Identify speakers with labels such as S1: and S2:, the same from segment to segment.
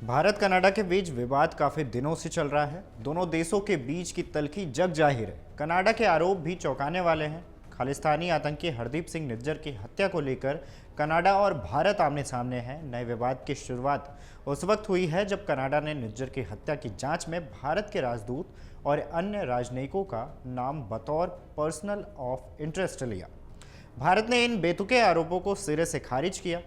S1: Bharat Canada के बीच विवाद काफी दिनों से चल रहा है। दोनों देशों के बीच की तल्खी जग जाहिर है। कनाडा के आरोप भी चौंकाने वाले हैं। खालिस्तानी आतंकी हरदीप सिंह निज्जर की हत्या को लेकर कनाडा और भारत आमने सामने हैं। नए विवाद की शुरुआत उस वक्त हुई है जब कनाडा ने निज्जर की हत्या की जांच में भारत के राजदूत और अन्य राजनयिकों का नाम बतौर पर्सनल ऑफ इंटरेस्ट लिया। भारत ने इन बेतुके आरोपों को सिरे से खारिज किया।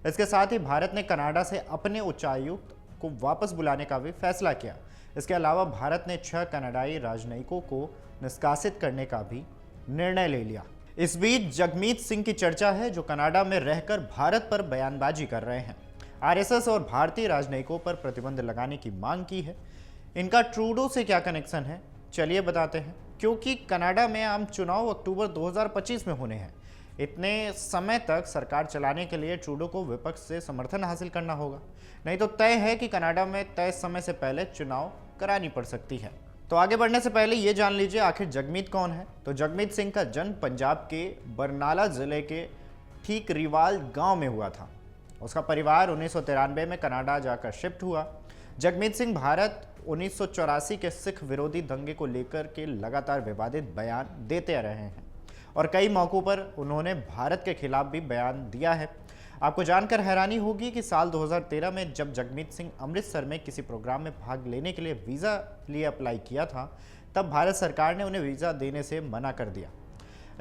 S1: इसके साथ ही भारत ने कनाडा से अपने उच्चायुक्त को वापस बुलाने का भी फैसला किया। इसके अलावा भारत ने 6 कनाडाई राजनयिकों को निष्कासित करने का भी निर्णय ले लिया। इस बीच जगमीत सिंह की चर्चा है, जो कनाडा में रहकर भारत पर बयानबाजी कर रहे हैं। आरएसएस और भारतीय राजनयिकों पर प्रतिबंध लगाने की मांग की है। इनका ट्रूडो से क्या कनेक्शन है, चलिए बताते हैं। क्योंकि कनाडा में आम चुनाव अक्टूबर 2025 में होने हैं। इतने समय तक सरकार चलाने के लिए ट्रूडो को विपक्ष से समर्थन हासिल करना होगा, नहीं तो तय है कि कनाडा में तय समय से पहले चुनाव करानी पड़ सकती है। तो आगे बढ़ने से पहले ये जान लीजिए आखिर जगमीत कौन है। तो जगमीत सिंह का जन्म पंजाब के बरनाला जिले के ठीक रिवाल गांव में हुआ था। उसका परिवार 1993 में कनाडा जाकर शिफ्ट हुआ। जगमीत सिंह भारत 1984 के सिख विरोधी दंगे को लेकर के लगातार विवादित बयान देते रहे हैं और कई मौकों पर उन्होंने भारत के खिलाफ भी बयान दिया है। आपको जानकर हैरानी होगी कि साल 2013 में जब जगमीत सिंह अमृतसर में किसी प्रोग्राम में भाग लेने के लिए वीज़ा लिए अप्लाई किया था, तब भारत सरकार ने उन्हें वीज़ा देने से मना कर दिया।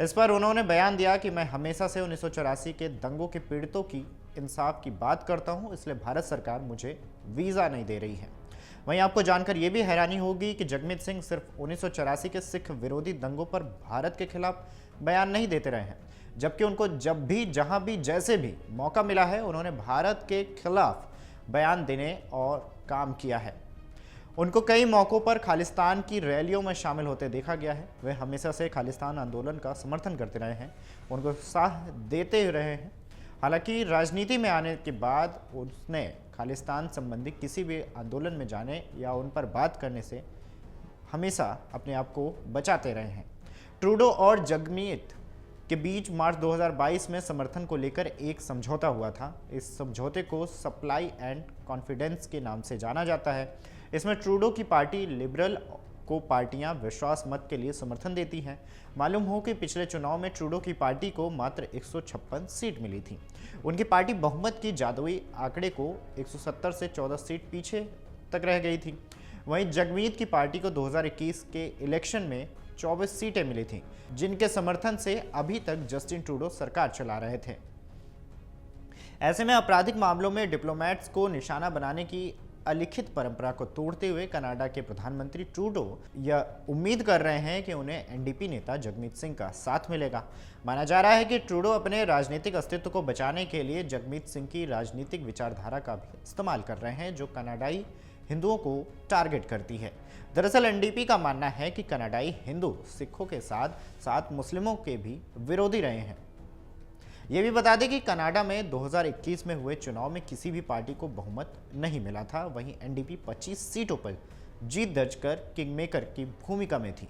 S1: इस पर उन्होंने बयान दिया कि मैं हमेशा से 1984 के दंगों के पीड़ितों की इंसाफ की बात करता हूं, इसलिए भारत सरकार मुझे वीज़ा नहीं दे रही है। वहीं आपको जानकर यह भी हैरानी होगी कि जगमीत सिंह सिर्फ 1984 के सिख विरोधी दंगों पर भारत के खिलाफ बयान नहीं देते रहे हैं, जबकि उनको जब भी, जहां भी, जैसे भी मौका मिला है, उन्होंने भारत के खिलाफ बयान देने और काम किया है। उनको कई मौक़ों पर खालिस्तान की रैलियों में शामिल होते देखा गया है। वे हमेशा से खालिस्तान आंदोलन का समर्थन करते रहे हैं, उनको साथ देते रहे हैं। हालांकि राजनीति में आने के बाद उसने खालिस्तान संबंधी किसी भी आंदोलन में जाने या उन पर बात करने से हमेशा अपने आप को बचाते रहे हैं। ट्रूडो और जगमीत के बीच मार्च 2022 में समर्थन को लेकर एक समझौता हुआ था। इस समझौते को सप्लाई एंड कॉन्फिडेंस के नाम से जाना जाता है। इसमें ट्रूडो की पार्टी लिबरल को पार्टियां विश्वास मत के लिए समर्थन देती हैं। मालूम हो कि पिछले चुनाव में ट्रूडो की पार्टी को मात्र 156 सीट मिली थी। उनकी पार्टी बहुमत की जादुई आंकड़े को 170 से 14 सीट पीछे तक रह गई थी। वहीं जगमीत की पार्टी को 2021 के इलेक्शन में 24 सीटें मिली थीं, जिनके समर्थन से अभी तक जस्टिन ट्रूडो सरकार चला रहे थे। ऐसे में आपराधिक मामलों में डिप्लोमेट्स को निशाना बनाने की अलिखित परंपरा को तोड़ते हुए कनाडा के प्रधानमंत्री ट्रूडो यह उम्मीद कर रहे हैं कि उन्हें एनडीपी नेता जगमीत सिंह का साथ मिलेगा। माना जा रहा है कि ट्रूडो अपने राजनीतिक अस्तित्व को बचाने के लिए जगमीत सिंह की राजनीतिक विचारधारा का भी इस्तेमाल कर रहे हैं, जो कनाडाई हिंदुओं को टारगेट करती है। दरअसल एनडीपी का मानना है कि कनाडाई हिंदू सिखों के साथ साथ मुस्लिमों के भी विरोधी रहे हैं। ये भी बता दें कि कनाडा में 2021 में हुए चुनाव में किसी भी पार्टी को बहुमत नहीं मिला था। वहीं एनडीपी 25 सीटों पर जीत दर्ज कर किंगमेकर की भूमिका में थी।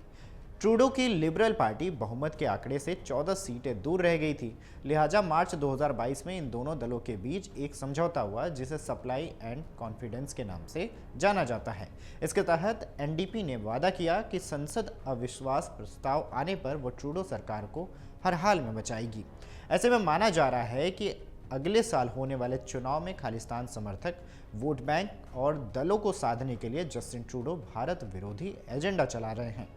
S1: ट्रूडो की लिबरल पार्टी बहुमत के आंकड़े से 14 सीटें दूर रह गई थी। लिहाजा मार्च 2022 में इन दोनों दलों के बीच एक समझौता हुआ, जिसे सप्लाई एंड कॉन्फिडेंस के नाम से जाना जाता है। इसके तहत एनडीपी ने वादा किया कि संसद अविश्वास प्रस्ताव आने पर वो ट्रूडो सरकार को हर हाल में बचाएगी। ऐसे में माना जा रहा है कि अगले साल होने वाले चुनाव में खालिस्तान समर्थक वोट बैंक और दलों को साधने के लिए जस्टिन ट्रूडो भारत विरोधी एजेंडा चला रहे हैं।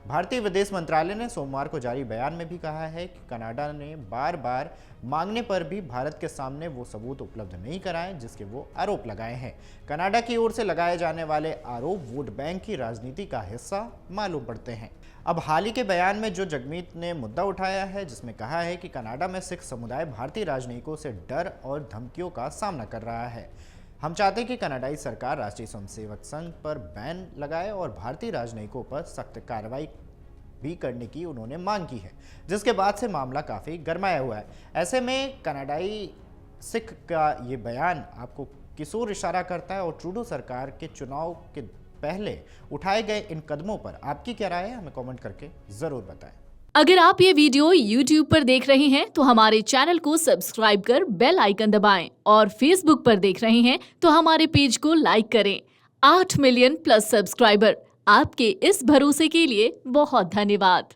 S1: भारतीय विदेश मंत्रालय ने सोमवार को जारी बयान में भी कहा है कि कनाडा ने बार बार मांगने पर भी भारत के सामने वो सबूत उपलब्ध नहीं कराए जिसके वो आरोप लगाए हैं। कनाडा की ओर से लगाए जाने वाले आरोप वोट बैंक की राजनीति का हिस्सा मालूम पड़ते हैं। अब हाल ही के बयान में जो जगमीत ने मुद्दा उठाया है, जिसमें कहा है कि कनाडा में सिख समुदाय भारतीय राजनयिकों से डर और धमकियों का सामना कर रहा है। हम चाहते हैं कि कनाडाई सरकार राष्ट्रीय स्वयंसेवक संघ पर बैन लगाए और भारतीय राजनयिकों पर सख्त कार्रवाई भी करने की उन्होंने मांग की है, जिसके बाद से मामला काफ़ी गरमाया हुआ है। ऐसे में कनाडाई सिख का ये बयान आपको किस ओर इशारा करता है और ट्रूडो सरकार के चुनाव के पहले उठाए गए इन कदमों पर आपकी क्या राय है, हमें कमेंट करके ज़रूर बताएं।
S2: अगर आप ये वीडियो YouTube पर देख रहे हैं तो हमारे चैनल को सब्सक्राइब कर बेल आइकन दबाएं और Facebook पर देख रहे हैं तो हमारे पेज को लाइक करें। 8 मिलियन प्लस सब्सक्राइबर, आपके इस भरोसे के लिए बहुत धन्यवाद।